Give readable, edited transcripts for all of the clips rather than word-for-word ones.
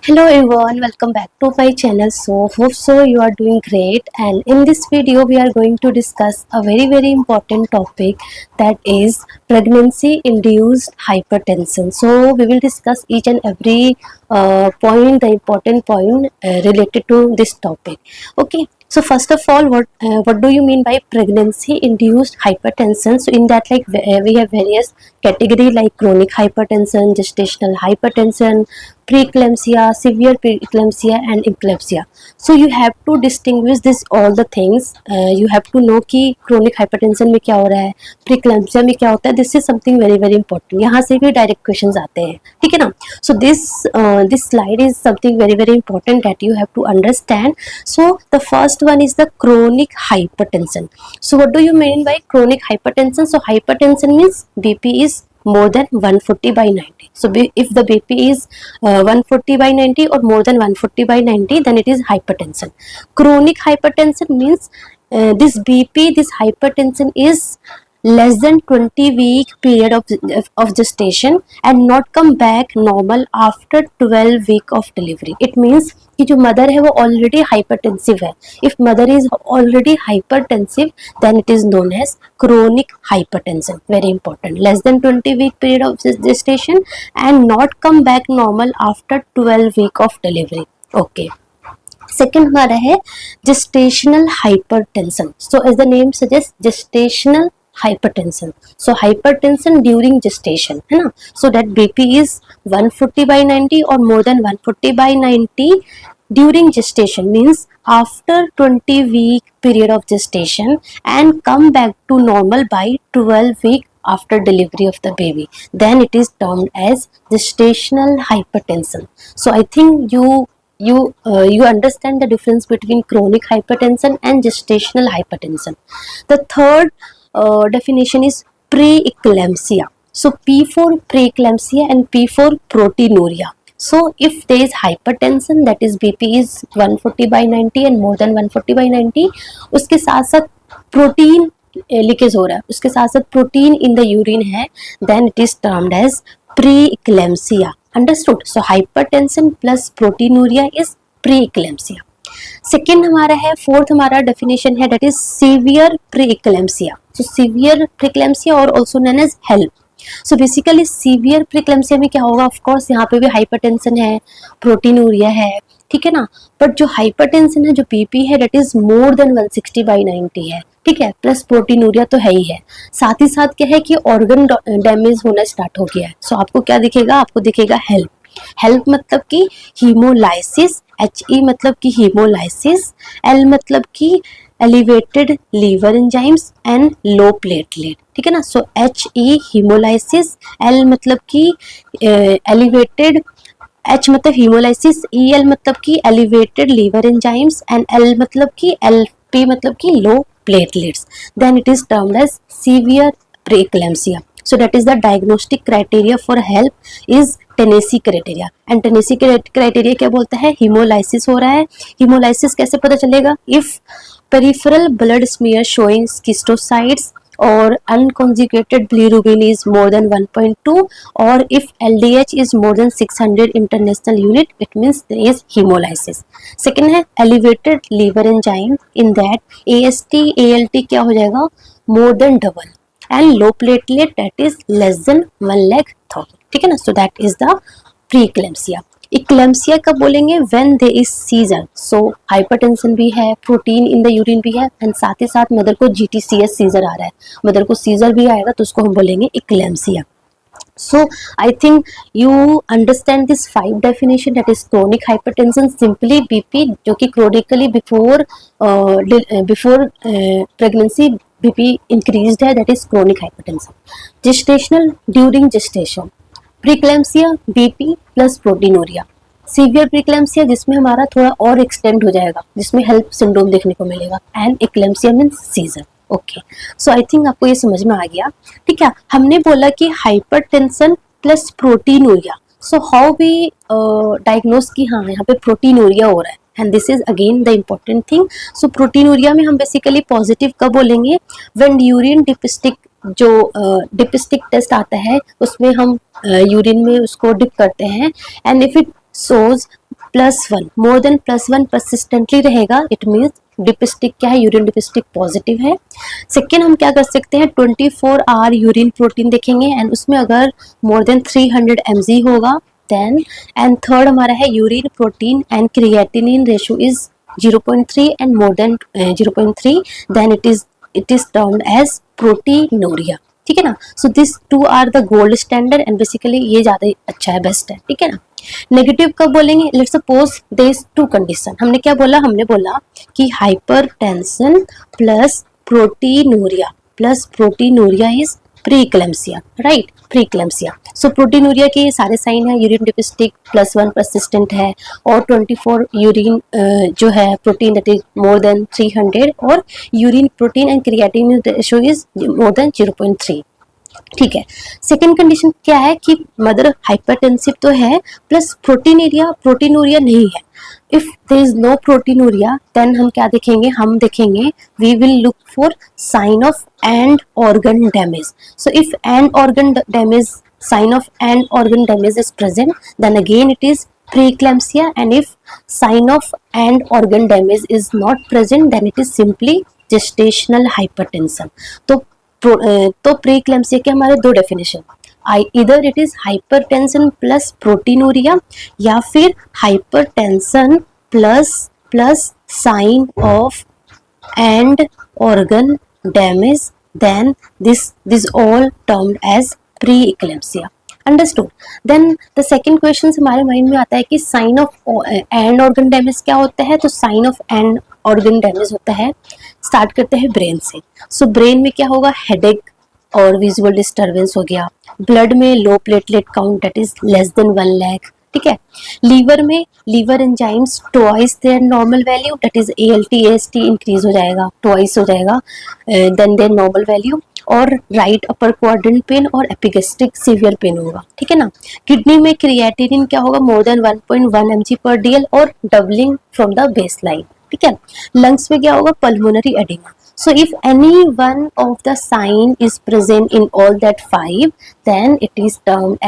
Hello everyone, welcome back to my channel. So hope so you are doing great, and in this video we are going to discuss a very important topic, that is pregnancy induced hypertension. So we will discuss each and every point, the important point related to this topic. Okay, so first of all, what do you mean by pregnancy induced hypertension? So in that, like, we have various category like chronic hypertension, gestational hypertension, preeclampsia, severe preeclampsia and eclampsia. So you have to distinguish this all the things. You have to know कि chronic hypertension में क्या हो रहा है, preeclampsia में क्या होता है. This is something very important. यहाँ से भी direct questions आते हैं, ठीक है ना. So this slide is something very important that you have to understand. So the first one is the chronic hypertension. So what do you mean by chronic hypertension? So hypertension means BP is more than 140 by 90. So if the BP is 140 by 90 or more than 140 by 90, then it is hypertension. Chronic hypertension means this BP, this hypertension is less than 20-week period of gestation and not come back normal after 12 week of delivery. It means कि जो mother है वो already hypertensive है. If mother is already hypertensive then it is known as chronic hypertension. Very important. Less than 20 week period of gestation and not come back normal after 12 week of delivery. Okay. Second हमारा है gestational hypertension. So as the name suggest, gestational hypertension. So hypertension during gestation, है ना. So that BP is 140 by 90 or more than 140 by 90 during gestation, means after 20 week period of gestation and come back to normal by 12 week after delivery of the baby, then it is termed as gestational hypertension. So I think you understand the difference between chronic hypertension and gestational hypertension. The third definition is preeclampsia. So P for preeclampsia and P for proteinuria. So if there is hypertension, that is BP is 140 by 90 and more than 140 by 90, उसके साथ साथ protein leakage हो रहा है, उसके साथ साथ protein in the urine है, then it is termed as preeclampsia. Understood? So hypertension plus proteinuria is preeclampsia. Second हमारा है, फोर्थ हमारा डेफिनेशन है, that is severe preeclampsia. So severe preeclampsia or also known as HELLP. So basically severe preeclampsia में क्या होगा, of course यहाँ पे भी हाइपरटेंशन है, प्रोटीनूरिया है, ठीक है ना. बट जो हाइपरटेंशन है, जो बीपी है, that is more then 160 by 90 है, ठीक है, प्लस प्रोटीनूरिया तो है ही है. साथ ही साथ क्या है कि ऑर्गन डैमेज होना स्टार्ट हो गया है. सो आपको क्या दिखेगा, आपको दिखेगा हेल्प. हेल्प मतलब कि हीमोलाइसिस, HE मतलब कि हीमोलाइसिस, L मतलब कि elevated liver enzymes and low platelet, ठीक है ना. सो HE हीमोलाइसिस, L मतलब कि एलिवेटेड, H मतलब हीमोलाइसिस, EL मतलब कि elevated liver enzymes and L मतलब कि LP मतलब कि low platelets, then it is termed as severe preeclampsia. So that is the diagnostic criteria for HELP is Tennessee criteria. And Tennessee criteria क्या बोलता है, haemolysis हो रहा है. हीमोलाइसिस कैसे पता चलेगा, if peripheral blood smear showing schistocytes or unconjugated bilirubin is more than 1.2 or if LDH is more than 600 international unit, it means there is haemolysis. Second है elevated liver enzyme, in that AST ALT क्या हो जाएगा, more than double, and low platelet that is less than 1,00,000, ठीक है ना. So that is the preeclampsia. Eclampsia कब बोलेंगे, when there is seizure. So hypertension भी है, प्रोटीन इन द यूरिन भी है, एंड साथ ही साथ मदर को GTCS सीजर आ रहा है, मदर को सीजर भी आएगा, तो उसको हम बोलेंगे eclampsia. So I think you understand this 5 definition, that is chronic hypertension simply BP, जो कि chronically before pregnancy BP increased है, that is chronic hypertension. Gestational during gestation, preeclampsia BP plus proteinuria, severe pre-eclampsia जिसमें हमारा थोड़ा और extend हो जाएगा, जिसमें हेल्प सिंड्रोम देखने को मिलेगा, and eclampsia means seizure. Okay, so I think आपको ये समझ में आ गया, ठीक है. हमने बोला कि hypertension plus proteinuria. So how we diagnose कि हाँ यहाँ पे प्रोटीनूरिया हो रहा है, and this is again the important thing. So proteinuria में हम बेसिकली पॉजिटिव कब बोलेंगे, व्हेन यूरिन डिपिस्टिक, जो डिपिस्टिक टेस्ट आता है उसमें हम यूरिन में उसको डिप करते हैं, and if it shows +1 more than +1 persistently रहेगा, इट मीन्स डिपिस्टिक क्या है, यूरिन डिपिस्टिक पॉजिटिव है। सेकेंड हम क्या कर सकते हैं, 24 आवर यूरिन प्रोटीन देखेंगे एंड उसमें अगर मोर देन 300 mg होगा देन, एंड थर्ड हमारा है urine protein and creatinine ratio is 0.3 and more than 0.3 then it is termed as proteinuria, ठीक है ना। So this to are the gold standard and basically ये ज्यादा अच्छा है, बेस्ट है, ठीक है ना। नेगेटिव कब बोलेंगे, let's suppose there is two condition, हमने क्या बोला, हमने बोला कि hypertension plus proteinuria is preeclampsia, right, preeclampsia. So proteinuria के ये सारे साइन है, यूरिन डिपिस्टिक +1 परसिस्टेंट है और 24 यूरिन जो है protein that is more than 300 और urine protein and creatinine ratio is more than 0.3, ठीक है। सेकेंड कंडीशन क्या है कि मदर हाइपरटेंसिव तो है प्लस प्रोटीनूरिया नहीं है। If there is no proteinuria then हम क्या देखेंगे, हम देखेंगे we will look for sign of end organ damage. So if end organ damage, sign of end organ damage is present, then again it is preeclampsia, and if sign of end organ damage is not present then it is simply gestational hypertension। तो preeclampsia के हमारे दो definition, इधर it is hypertension plus proteinuria या फिर hypertension plus sign of end organ damage, then this all termed as pre-eclampsia, understood। then the second question हमारे mind में आता है कि sign of end organ damage क्या होता है, तो sign of end organ damage होता है, स्टार्ट करते हैं ब्रेन से। सो ब्रेन में क्या होगा, हेडेक और विजुअल डिस्टर्बेंस हो गया, ब्लड में low platelet count that is less than 1 lakh, ठीक है। लीवर में liver enzymes twice their normal value that is ALT AST increase हो जाएगा, ट्वाइस हो जाएगा देन देयर नॉर्मल वैल्यू, और राइट अपर क्वाड्रेंट पेन और एपिगेस्ट्रिक सीवियर पेन होगा, ठीक है ना। किडनी में क्रिएटिनिन क्या होगा, मोर देन 1.1 mg/dl और doubling from the base line, ठीक है। लंग्स में क्या होगा, pulmonary oedema. So if any one of the sign is present in all that 5, then it is termed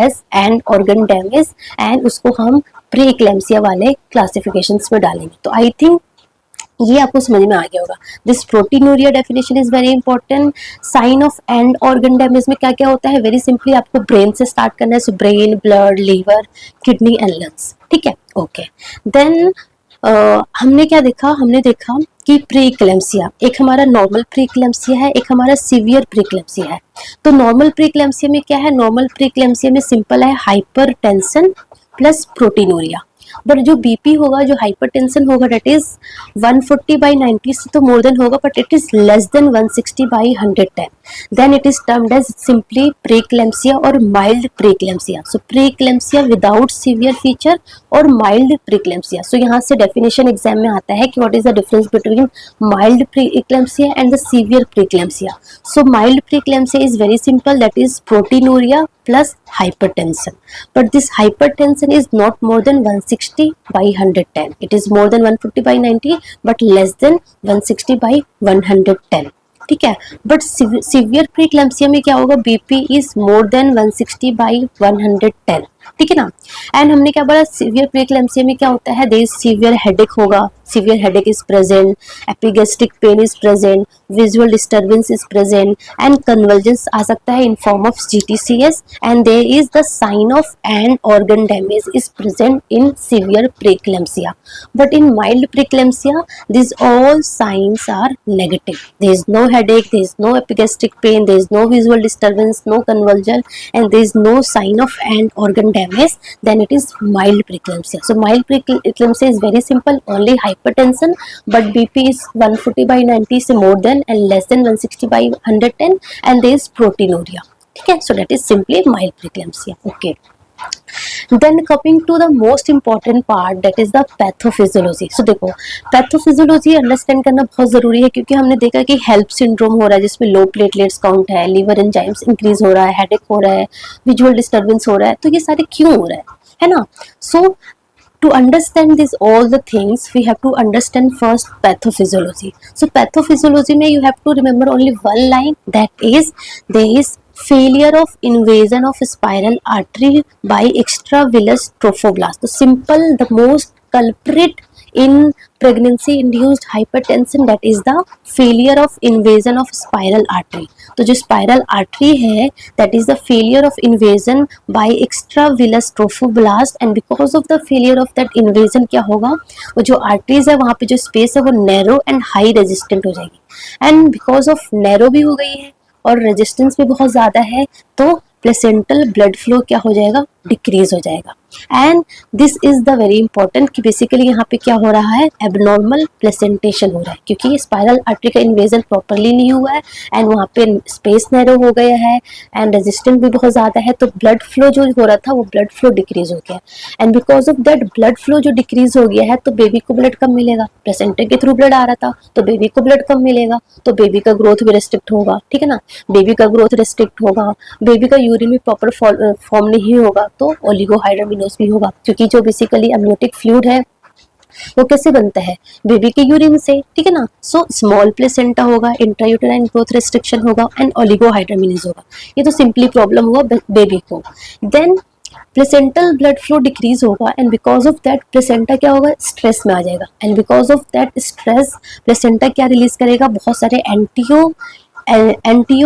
as end organ damage and उसको हम preeclampsia वाले classifications में डालेंगे। तो I think ये आपको समझ में आ गया होगा। This proteinuria definition is very important. Sign of end organ damage में क्या क्या होता है, वेरी सिंपली आपको ब्रेन से स्टार्ट करना है, so brain, blood, liver, kidney and lungs, ठीक है, ओके। देन हमने क्या देखा, हमने देखा कि प्रीक्लेम्सिया, एक हमारा नॉर्मल प्रीक्लेम्सिया है, एक हमारा सीवियर प्रीक्लेम्सिया है। तो नॉर्मल प्रीक्लेम्सिया में क्या है, नॉर्मल प्रीक्लेम्सिया में सिंपल है हाइपरटेंशन प्लस प्रोटीनूरिया, बट जो बीपी होगा, जो हाइपरटेंशन होगा दैट इज 140/90 से तो मोर देन होगा, but it is less than 160/110, then it is termed as simply preeclampsia और mild preeclampsia. So preeclampsia without severe feature और माइल्ड प्रीक्लेम्सिया। सो यहाँ से डेफिनेशन एग्जाम में आता है कि what is the difference between mild preeclampsia and the severe preeclampsia. So mild pre-eclampsia is very simple, that is proteinuria plus hypertension, but this hypertension is not more than 160/110, it is more than 140/90 but less than 160/110, ठीक है। But severe preeclampsia में क्या होगा, BP is more then 160/110, ठीक है ना। And हमने क्या बोला, सीवियर प्रीक्लेम्सिया में क्या होता है, देयर इज सीवियर हेडेक होगा, severe headache is present, epigastric pain is present, visual disturbance is present and convulsions आ सकता है in form of GTCS, and there is the sign of end organ damage is present in severe preeclampsia. But in mild preeclampsia this all signs are negative, there is no headache, there is no epigastric pain, there is no visual disturbance, no convulsion, and there is no sign of end organ damage, then it is mild preeclampsia. So mild preeclampsia is very simple, only hypertension, but BP is 140/90 से more than and less than 160/110, and there is proteinuria. ठीक है, so that is simply mild preeclampsia. Okay. Then coming to the most important part, that is the pathophysiology. So देखो, pathophysiology understand करना बहुत ज़रूरी है, क्योंकि हमने देखा कि हेल्प सिंड्रोम हो रहा है जिसमें लो प्लेटलेट्स काउंट है, लीवर एंजाइम्स इंक्रीज हो रहा है, हेडेक हो रहा है, विजुअल डिस्टर्बेंस हो रहा है, तो ये सारे क्यों हो रहा है ना। सो to understand this all the things, we have to understand first pathophysiology. So pathophysiology में you have to remember only one line, that is there is failure of invasion of spiral artery by extravillous trophoblast. तो simple, the most culprit in pregnancy induced hypertension, that is the failure of invasion of spiral artery. तो जो spiral artery है, that is the failure of invasion by extravillous trophoblast, and because of the failure of that invasion क्या होगा, वो जो arteries है वहाँ पे जो space है वो narrow and high resistant हो जाएगी, and because of narrow भी हो गई है और रेजिस्टेंस भी बहुत ज़्यादा है, तो प्लेसेंटल ब्लड फ्लो क्या हो जाएगा, डिक्रीज हो जाएगा. And this is the very important कि बेसिकली यहाँ पे क्या हो रहा है, एबनॉर्मल प्लेसेंटेशन हो रहा है, क्योंकि स्पाइरल आर्टरी का इन्वेजन प्रॉपरली नहीं हुआ है एंड वहाँ पे स्पेस नैरो हो गया है एंड रेजिस्टेंस भी बहुत ज़्यादा है, तो ब्लड फ्लो जो हो रहा था वो ब्लड फ्लो डिक्रीज हो गया. And because of that blood flow जो डिक्रीज हो गया है, तो बेबी को ब्लड कम मिलेगा, प्लेसेंटा के थ्रू ब्लड आ रहा था तो बेबी को ब्लड कम मिलेगा, तो बेबी का ग्रोथ भी रेस्ट्रिक्ट होगा. ठीक है ना, बेबी का ग्रोथ रेस्ट्रिक्ट होगा, बेबी का यूरिन भी प्रॉपर फॉर्म नहीं होगा, तो ओलिगोहाइड्रोमिनोस भी होगा, क्योंकि जो बेसिकली अम्नियोटिक फ्लूइड है वो कैसे बनता है, बेबी के यूरिन से. ठीक है ना, सो स्मॉल प्लेसेंटा होगा, इंट्रायूटेराइन ग्रोथ रेस्ट्रिक्शन होगा एंड ओलिगोहाइड्रोमिनोस होगा. ये तो सिंपली प्रॉब्लम हुआ बेबी को. Then placental blood flow decrease होगा and because of that placenta क्या होगा, स्ट्रेस में आ जाएगा, and because of that stress placenta क्या रिलीज करेगा, बहुत सारे anti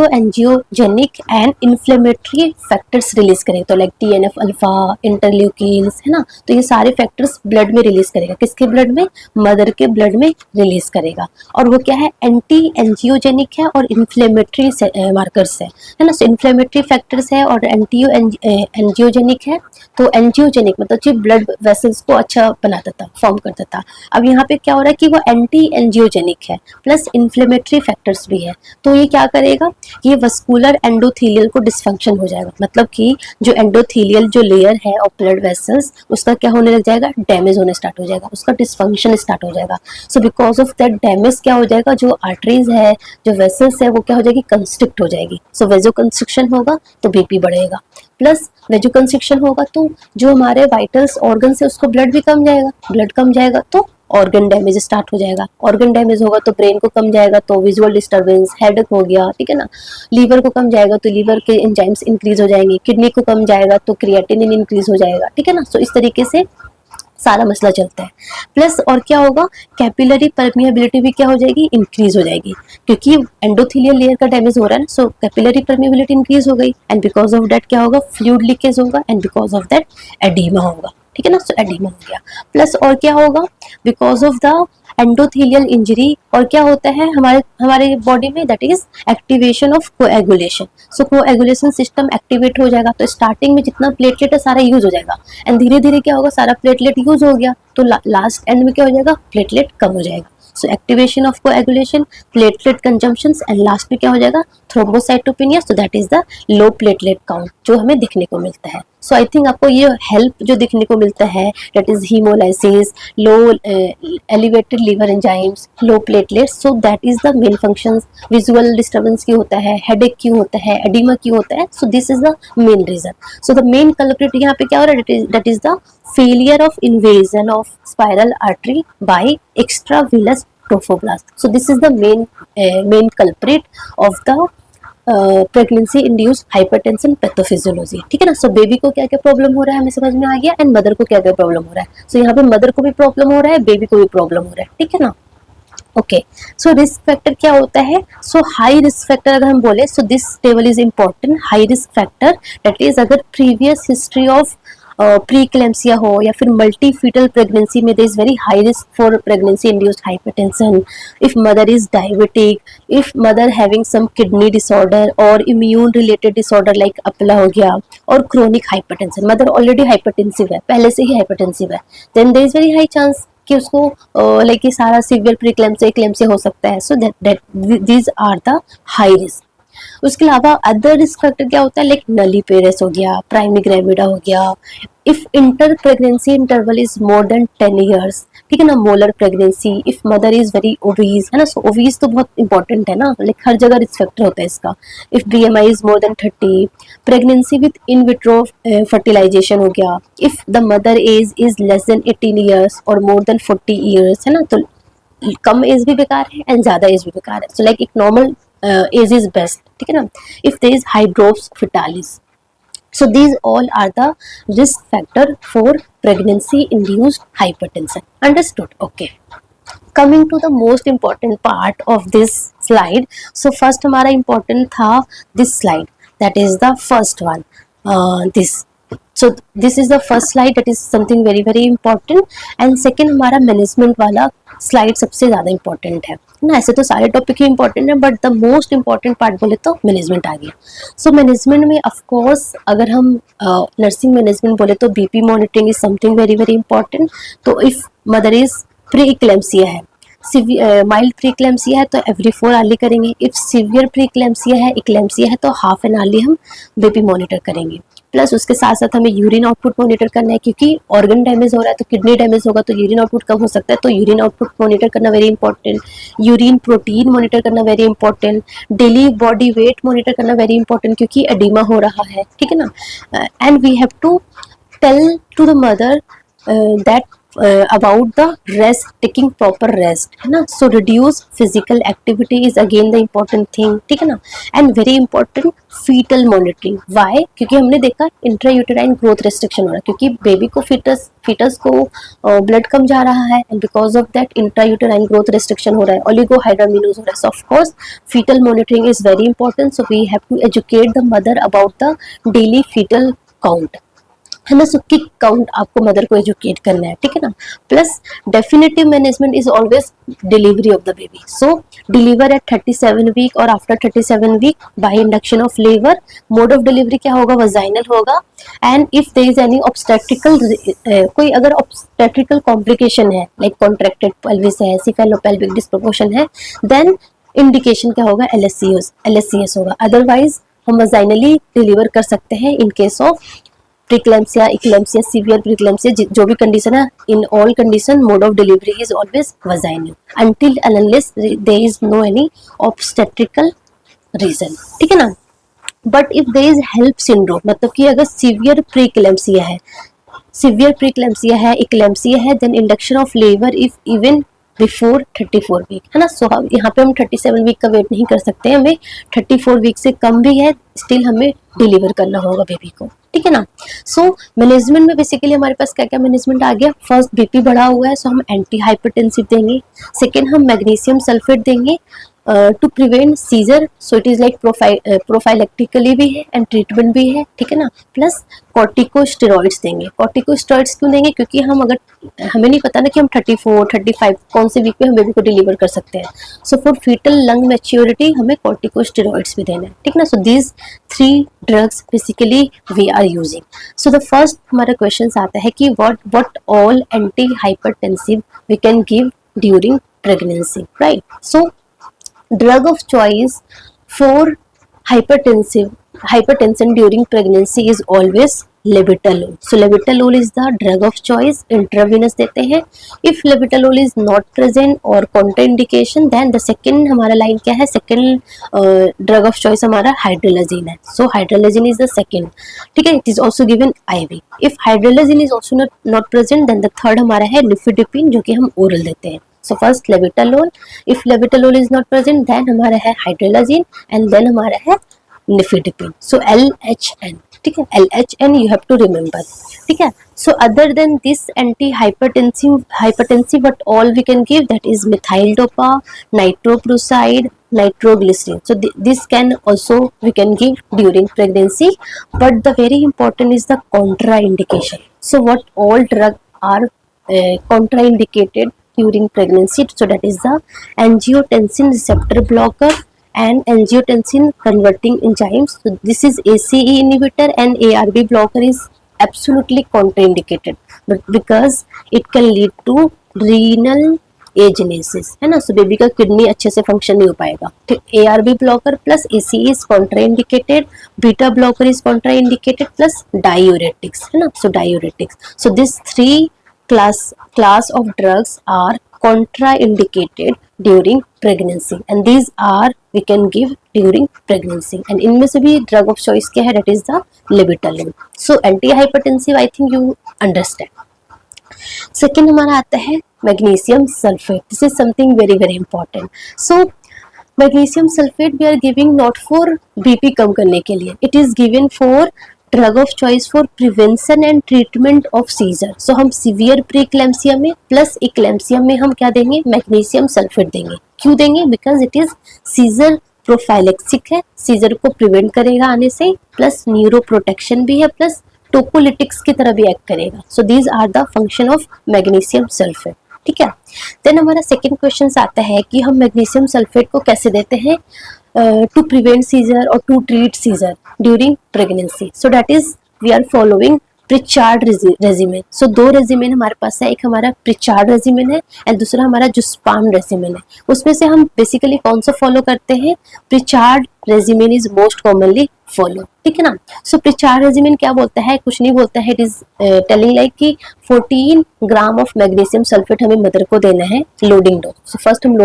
angiogenic and inflammatory factors release करेगा. तो लाइक TNF अल्फा, इंटरल्यूकिन्स, है ना, तो ये सारे फैक्टर्स ब्लड में रिलीज करेगा. किसके ब्लड में, मदर के ब्लड में रिलीज करेगा. और वो क्या है, एंटी एंजियोजेनिक है और इन्फ्लेमेटरी मार्कर्स है ना. सो इन्फ्लेमेटरी फैक्टर्स है और एंटियो एंजियोजेनिक है. तो एंजियोजेनिक मतलब जो ब्लड वेसल्स को अच्छा बनाता था, फॉर्म करता था. अब यहाँ पे क्या हो रहा है कि वो एंटी एंजियोजेनिक है प्लस इन्फ्लेमेटरी फैक्टर्स भी है, तो ये क्या करेगा, ये वस्कुलर एंडोथेलियल को डिसफंक्शन हो जाएगा. मतलब कि जो एंडोथेलियल जो लेयर है ऑफ ब्लड वेसल्स, उसका क्या होने लग जाएगा, डैमेज होने स्टार्ट हो जाएगा, उसका डिसफंक्शन स्टार्ट हो जाएगा. So because of that damage क्या हो जाएगा, जो आर्टरीज है, जो वेसल्स है, वो क्या हो जाएगी, कंस्ट्रिक्ट हो जाएगी. सो वेजो कंस्ट्रिक्शन होगा तो बीपी बढ़ेगा, प्लस वेजो कंस्ट्रिक्शन होगा तो जो हमारे वाइटल्स ऑर्गन है उसको ब्लड भी कम जाएगा, ब्लड कम जाएगा तो ऑर्गन डैमेज स्टार्ट हो जाएगा. ऑर्गन डैमेज होगा तो ब्रेन को कम जाएगा तो विजुअल डिस्टर्बेंस, हेडेक हो गया. ठीक है ना, लीवर को कम जाएगा तो लीवर के एंजाइम्स इंक्रीज हो जाएंगे, किडनी को कम जाएगा तो क्रिएटिनिन इंक्रीज हो जाएगा. ठीक है ना, सो इस तरीके से सारा मसला चलता है. प्लस और क्या होगा, कैपिलरी परमिएबिलिटी भी क्या हो जाएगी, इंक्रीज हो जाएगी, क्योंकि एंडोथेलियल लेयर का डैमेज हो रहा है ना. सो कैपिलरी परमिएबिलिटी इंक्रीज हो गई एंड बिकॉज ऑफ दैट क्या होगा, फ्लूइड लीकेज होगा and because of that oedema होगा. ठीक है ना, सो एडीमा हो गया. प्लस और क्या होगा, because of the endothelial injury और क्या होता है हमारे बॉडी में, that is activation of coagulation. So coagulation system activate हो जाएगा, तो स्टार्टिंग में जितना प्लेटलेट है सारा यूज हो जाएगा एंड धीरे धीरे क्या होगा, सारा प्लेटलेट यूज हो गया तो लास्ट एंड में क्या हो जाएगा, प्लेटलेट कम हो जाएगा. So activation of coagulation, platelet consumptions and last में क्या हो जाएगा, thrombocytopenia. So that is the low platelet count जो हमें देखने को मिलता है. सो आई थिंक आपको ये हेल्प जो देखने को मिलता है, that is haemolysis, low elevated liver enzymes, low platelets. So that is the main functions. Visual disturbance क्यों होता है, हेडेक क्यों होता है, एडिमा क्यों होता है, so this is the main reason. So the main culprit यहाँ पे क्या हो रहा है, that is the failure of invasion of spiral artery by extravillous trophoblast. So this is the main culprit of the pregnancy induced hypertension pathophysiology. ठीक है ना, so baby को क्या क्या प्रॉब्लम हो रहा है हमें समझ में आ गया एंड मदर को क्या क्या प्रॉब्लम हो रहा है. सो यहाँ पे मदर को भी प्रॉब्लम हो रहा है, बेबी को भी प्रॉब्लम हो रहा है. ठीक है ना, ओके. सो रिस्क फैक्टर क्या होता है, सो हाई रिस्क फैक्टर अगर हम बोले, so this table is important. High risk factor that is अगर प्रीवियस हिस्ट्री ऑफ प्रीक्लेम्सिया हो या फिर मल्टी फीटल प्रेगनेंसी में there is very high risk for pregnancy induced hypertension. If mother is diabetic, if mother having some kidney disorder और immune related disorder like अपला हो गया, और chronic hypertension, mother already hypertensive है, पहले से ही हाइपरटेंसिव है, then there is very high chance कि उसको लाइक सारा सीवियर प्रीक्लेम्सिया एक्लेम्सिया हो सकता है. So that these are the high risk. उसके अलावा अदर रिस्क फैक्टर क्या होता है, लाइक नली पेरेस हो गया, प्राइमी ग्रेविडा हो गया, if inter pregnancy interval is more than 10 years. ठीक है ना, molar pregnancy, if mother is very obese, है ना. सो ओबीज तो बहुत इंपॉर्टेंट है ना, लाइक हर जगह रिस्क फैक्टर होता है इसका. If BMI is more than 30, pregnancy with in vitro fertilisation हो गया, if the mother age is less than 18 years और मोर देन 40 years, है ना. तो कम एज भी बेकार है एंड ज्यादा एज भी बेकार है. सो लाइक एक नॉर्मल एज इज बेस्ट. ठीक है ना. If there is hydrops fetalis, so these all are the risk factor for pregnancy induced hypertension. Understood? Okay, coming to the most important part of this slide. So first हमारा important था this slide, that is the first one, this. So this is the first slide, that is something very very important. And second हमारा management वाला slide सबसे ज़्यादा important है ना. ऐसे तो सारे टॉपिक ही important है, but the most important part बोले तो मैनेजमेंट आ गया. सो मैनेजमेंट में ऑफ कोर्स अगर हम नर्सिंग मैनेजमेंट बोले तो BP monitoring is something very very important. तो if mother is pre eclampsia है, माइल्ड प्री इक्लेम्सिया है तो एवरी 4 आवर्ली करेंगे. इफ सीवियर प्री इक्लेम्सिया है तो हाफ एन आवर्ली हम बीपी मॉनिटर करेंगे. प्लस उसके साथ साथ हमें यूरिन आउटपुट मॉनिटर करना है, क्योंकि ऑर्गन डैमेज हो रहा है तो किडनी डैमेज होगा तो यूरिन आउटपुट कम हो सकता है. तो यूरिन आउटपुट मॉनिटर करना very important. Urine protein monitor करना very important. Daily body weight monitor करना वेरी इंपॉर्टेंट, क्योंकि एडिमा हो रहा है, ठीक है ना. And we have to tell to the mother that about the rest, taking proper rest, है ना. So reduce physical activity is again the important thing, ठीक है ना. And very important fetal monitoring. Why? क्योंकि हमने देखा इंट्रायूटेराइन ग्रोथ रेस्ट्रिक्शन हो रहा है, क्योंकि बेबी को फीटस को ब्लड कम जा रहा है, and because of that intrauterine growth restriction हो रहा है, ओलिगोहाइड्रामिनोज हो रहा है. सो of course fetal monitoring is very important. So we have to educate the mother about the daily fetal count, है ना. सो किक काउंट आपको मदर को एजुकेट करना है, ठीक है ना. Plus definitive management is always delivery of the baby. So deliver at 37 week or after 37 week by induction of labour. Mode of delivery क्या होगा? वजाइनल होगा. And if there is any obstetrical, कोई अगर ऑब्स्टेट्रिकल कॉम्प्लिकेशन है like contracted pelvis है, cephalopelvic disproportion है, then indication क्या होगा? LSCS होगा. अदरवाइज हम वजाइनली डिलीवर कर सकते हैं in case of preeclampsia, eclampsia, severe preeclampsia, जो भी कंडीशन है. In all condition mode of delivery is always vaginal until and unless there is no any obstetrical reason, ठीक है ना. But if there is HELLP syndrome, मतलब कि अगर severe preeclampsia है, इक्लेम्सिया है, then induction of labour if even before 34 week, है ना. सो यहाँ पे हम 37 वीक का वेट नहीं कर सकते, हमें 34 वीक से कम भी है स्टिल हमें डिलीवर करना होगा बेबी को, ठीक है ना. सो मैनेजमेंट में बेसिकली हमारे पास क्या क्या मैनेजमेंट आ गया? फर्स्ट बीपी बढ़ा हुआ है, सो हम एंटी हाइपरटेंसिव देंगे. सेकेंड हम मैग्नीशियम सल्फेट देंगे to prevent seizure. So it is like prophylactically भी है एंड ट्रीटमेंट भी है, ठीक है ना. प्लस कॉर्टिकोस्टेरॉइड्स देंगे. कॉर्टिकोस्टेरॉइड्स क्यों देंगे? क्योंकि हमें नहीं पता ना कि हम 34, 35 कौन से वीक पे हम बेबी को डिलीवर कर सकते हैं. So for fetal lung maturity हमें कॉर्टिकोस्टेरॉइड्स भी देना है, ठीक ना. So these 3 drugs basically we are using. So the first हमारा क्वेश्चन आता है कि what all anti hypertensive we can give during pregnancy, right. सो drug of choice for hypertension during pregnancy is always labetalol. So labetalol is the drug of choice, intravenous देते हैं. If labetalol is not present or contraindication, then the second हमारा line क्या है? Second drug of choice हमारा hydralazine है. So hydralazine is the second, ठीक है. It is also given IV. If hydralazine is also not present, then the third हमारा है nifedipine, जो कि हम ओरल देते हैं. So first labetalol. If labetalol is not present, then हमारा है हाइड्रोलाजिन एंड देन हमारा है निफिडिपिन. सो LHN, ठीक है. LHN you have to remember, ठीक है. So other than this anti-hypertensive what all we can give, that is methyl dopa, nitroprusside, nitroglycerin. So this can also we can give during pregnancy, but the very important is the contraindication. So what all drug are contraindicated during pregnancy? So that is the angiotensin receptor blocker and angiotensin converting enzymes. So this is ACE inhibitor and ARB blocker is absolutely contraindicated, but because it can lead to renal agenesis, है ना. So baby का kidney अच्छे से function नहीं हो पाएगा. ठीक. ARB blocker plus ACE is contraindicated, beta blocker is contraindicated plus diuretics, है ना. सो diuretics. So these 3 class of drugs are contraindicated during pregnancy and these are we can give during pregnancy. and इनमें से भी drug of choice क्या है? That is the लेबिटालोल. So antihypertensive I think you understand. Second हमारा आता है magnesium sulfate. This is something very very important. So magnesium sulphate we are giving not for BP कम करने के लिए, it is given for drug of choice for prevention and treatment of seizure. So हम severe preeclampsia में plus eclampsia में हम क्या देंगे, मैग्नीशियम सल्फेट देंगे। क्यों देंगे, because it is seizure prophylactic है, सीजर को प्रिवेंट करेगा आने से, प्लस न्यूरो प्रोटेक्शन भी है, प्लस टोकोलिटिक्स की तरह भी एक्ट करेगा। So these are the function of magnesium sulphate. ठीक है, देन हमारा सेकेंड क्वेश्चन आता है कि हम मैग्नीशियम सल्फेट को कैसे देते हैं टू प्रिवेंट सीजर और to treat seizure during pregnancy. So that is we are following Pritchard regimen. So दो रेजिमेन हमारे पास है, एक हमारा प्रिचार्ड रेजिमेन है एंड दूसरा हमारा जुस्पान रेजिमेन है। उसमें से हम बेसिकली कौन सा फॉलो करते हैं, Pritchard regimen is most commonly follow. ठीक है ना। सो प्रिचार्ड रेजिमेन क्या बोलता है, कुछ नहीं बोलता है, इट इज टेलिंग लाइक कि 14 ग्राम ऑफ मैग्नीशियम सल्फेट हमें मदर को देना है लोडिंग डोज। सो फर्स्ट हम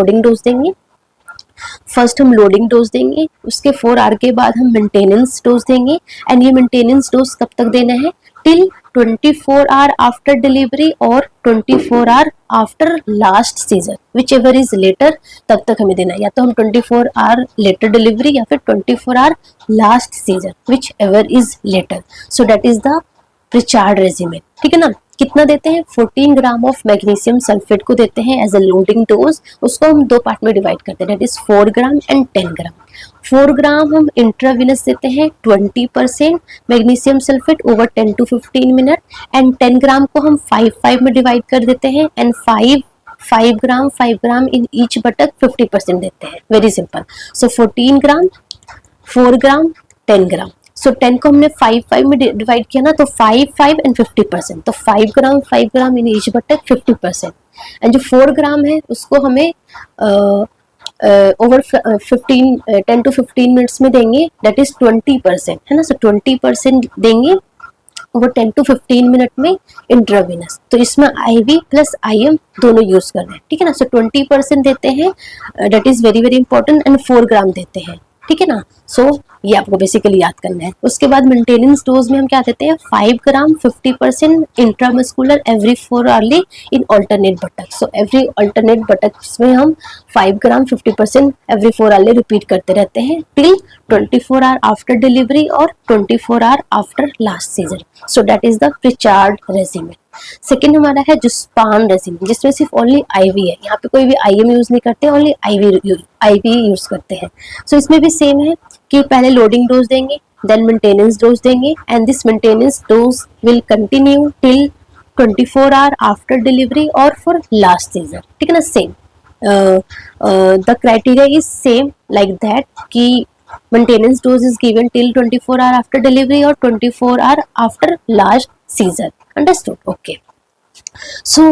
लोडिंग डोज देंगे, उसके 4 आवर के बाद हम मेंटेनेंस डोज देंगे एंड ये मेंटेनेंस डोज कब तक देना है, टिल 24 आवर आफ्टर डिलीवरी और 24 hour after last seizure, whichever is later, तब तक हमें देना है। या तो हम 24 आवर लेटर डिलीवरी या फिर 24 hour last seizure, whichever is later. So that is the Pritchard regimen. ठीक है ना। कितना देते हैं, 14 ग्राम ऑफ मैग्नीशियम सल्फेट को देते हैं एज अ लोडिंग डोज। उसको हम दो पार्ट में डिवाइड करते हैं, दैट इज 4 ग्राम एंड 10 ग्राम। 4 ग्राम हम इंट्राविनस देते हैं 20% magnesium sulphate over 10 to 15 minute and 10 ग्राम को हम 5 में डिवाइड कर देते हैं एंड 5 ग्राम इन ईच बटक 50% देते हैं। Very simple. सो 14 ग्राम, 4 ग्राम, 10 ग्राम। सो 10 को हमने 5 में डिवाइड किया ना, तो 5 एंड 50%, तो 5 ग्राम इन ईच बटक 50%। एंड जो 4 ग्राम है उसको हमें ओवर 10 to 15 मिनट्स में देंगे, दैट इज 20%, है ना। सो 20% देंगे ओवर 10 to 15 मिनट में इंट्रावेनस। तो इसमें IV प्लस IM दोनों यूज करना है। ठीक है ना। सो 20% देते हैं, that is very very important, and 4 ग्राम देते हैं। ठीक है ना। सो ये आपको बेसिकली याद करना है। उसके बाद मेंटेनेंस डोज में हम क्या देते हैं, 5 ग्राम 50% intramuscular every 4 hourly in alternate बटक। So every alternate buttocks में हम 5 ग्राम 50% एवरी 4 आवर्ली रिपीट करते रहते हैं टिल 24 आवर आफ्टर डिलीवरी और 24 hour after last seizure. So that is the Pritchard regimen. Second हमारा है जुस्पान रेजिमेन, जिसमें सिर्फ ओनली IV है, यहाँ पे कोई भी IM यूज नहीं करते, ओनली IV यूज करते हैं। सो इसमें भी सेम है कि पहले लोडिंग डोज देंगे, देन मेंटेनेंस डोज देंगे and this maintenance dose will continue till 24 hour after delivery और फॉर लास्ट सीजर। ठीक है ना। Same the criteria is same like that कि maintenance dose is given till 24 hour after delivery or 24 hour after last seizure. Understood? Okay. So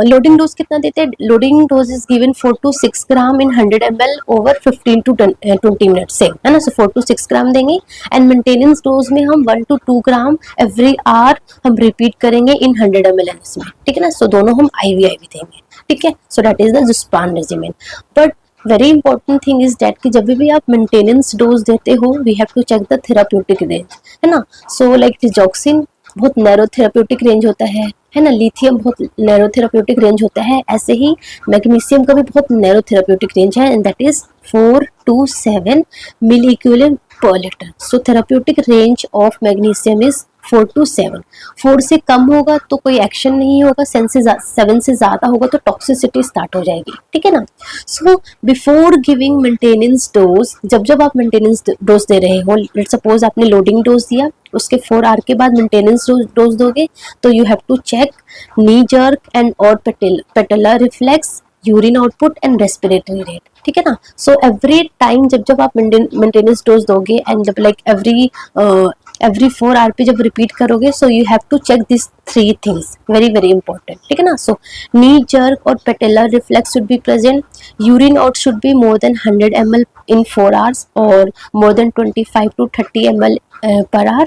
loading dose कितना देते हैं, loading dose is given 4 to 6 gram in 100 ml over 15 to 20 minute से, है ना। So 4 to 6 ग्राम देंगे and maintenance dose में हम 1 to 2 gram every hour हम रिपीट करेंगे इन 100 ml में। ठीक है ना। सो दोनों हम IV देंगे। ठीक है। So that is the Zuspan regimen. But very important thing is that कि जब भी आप मेंटेनेंस डोज देते हो, we have to check the therapeutic range, है ना। सो लाइक डिजॉक्सिन बहुत नैरो थेराप्यूटिक रेंज होता है ना। लिथियम बहुत नैरो थेराप्यूटिक रेंज होता है, ऐसे ही मैग्नीशियम का भी बहुत नैरो थेराप्यूटिक रेंज है and that is 4 to 7 milliequivalent per litre. So therapeutic range of magnesium is 4 to 7। 4 से कम होगा तो कोई एक्शन नहीं होगा, 7 से ज्यादा होगा तो टॉक्सिसिटी स्टार्ट हो जाएगी। ठीक है ना। So before giving maintenance dose, जब आप मेंटेनेंस डोज दे रहे हो, लेट्स सपोज आपने लोडिंग डोज दिया, उसके 4 आवर के बाद मेंटेनेंस डोज दोगे, तो you have to check knee jerk and और patellar reflex, urine output and respiratory rate. ठीक है ना। सो एवरी टाइम जब आप मेंटेनेंस डोज दोगे एंड जब लाइक एवरी 4 आवर पे जब रिपीट करोगे, so you have to check this 3 things, very very important. ठीक है ना। सो नी जर्क और patellar reflex should be present, urine out should be more than 100 ml in 4 hours और more than 25 to 30 ml per hour,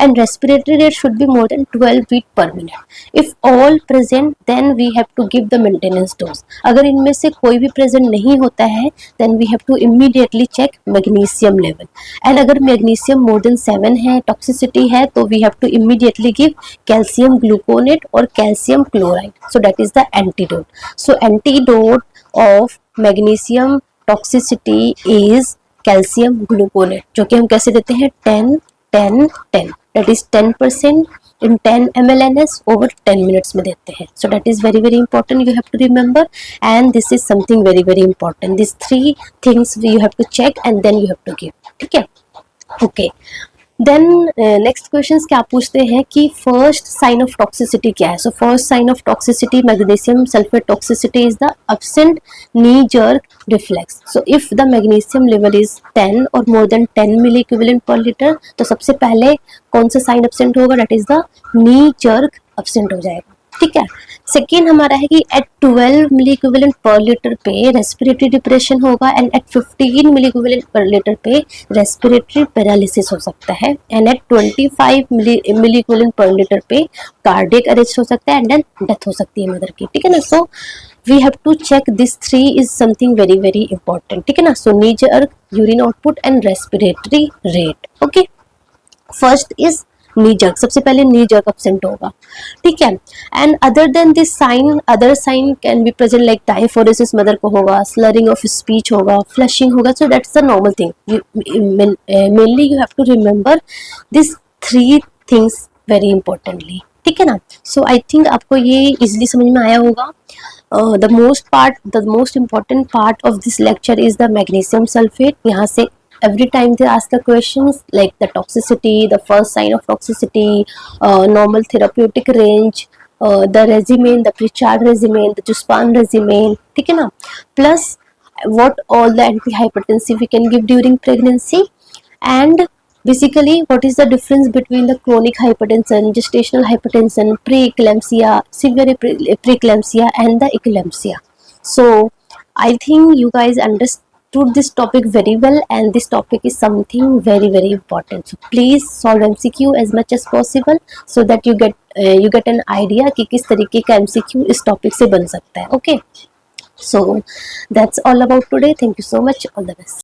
and respiratory rate should be more than 12 beat per minute. If all present, then we have to give the maintenance dose. अगर इनमें से कोई भी present नहीं होता है, then we have to immediately check magnesium level. And अगर magnesium more than 7 है, toxicity है, तो we have to immediately give calcium gluconate or calcium chloride. So that is the antidote. So antidote of magnesium toxicity is calcium gluconate, जो कि हम कैसे देते हैं 10 10 10, that is 10% in 10 ml/NS over 10 minutes में देते हैं. So that is very very important, you have to remember, and this is something very very important. These three things you have to check and then you have to give. ठीक है, okay. Then next question क्या पूछते हैं कि first sign of toxicity क्या है. So first sign of toxicity magnesium sulphate toxicity is the absent knee jerk reflex. So if the magnesium level is 10 और more than 10 milliequivalent per litre, तो सबसे पहले कौन सा साइन एब्सेंट होगा, that is the knee jerk absent हो जाएगा. ठीक है. सेकेंड हमारा है कि at 12 milliequivalent per litre पे रेस्पिरेटरी डिप्रेशन होगा, and at 15 milliequivalent per litre पे रेस्पिरेटरी पैरालिसिस हो सकता है, and at 25 milliequivalent per litre पे कार्डियक अरेस्ट हो सकता है, एंड देन डेथ हो सकती है मदर की. ठीक है ना. So we have to check this three is something very very important. ठीक है ना. So knee jerk, urine output and respiratory rate. Okay, first is knee jerk, सबसे पहले नी जर्क एब्सेंट होगा. ठीक है. And other than this sign, other sign can be present like diaphoresis mother को होगा, स्लरिंग ऑफ स्पीच होगा, flushing होगा. So that's the normal thing. Mainly you have to remember this three things very importantly. ठीक है ना. सो I think आपको ये easily समझ में आया होगा. The most important part of this lecture is the magnesium sulphate. यहाँ से every time they ask the questions like the toxicity, the first sign of toxicity, normal therapeutic range, the regimen, the Pritchard regimen, the Jouspan regimen. ठीक है ना. Plus what all the antihypertensive we can give during pregnancy, and basically what is the difference between the chronic hypertension, gestational hypertension, preeclampsia, severe preeclampsia and the eclampsia. So I think you guys understood this topic very well, and this topic is something very very important. So please solve MCQ as much as possible so that you get an idea कि किस तरीके का MCQ इस topic से बन सकता है. Okay, so that's all about today. Thank you so much. All the best.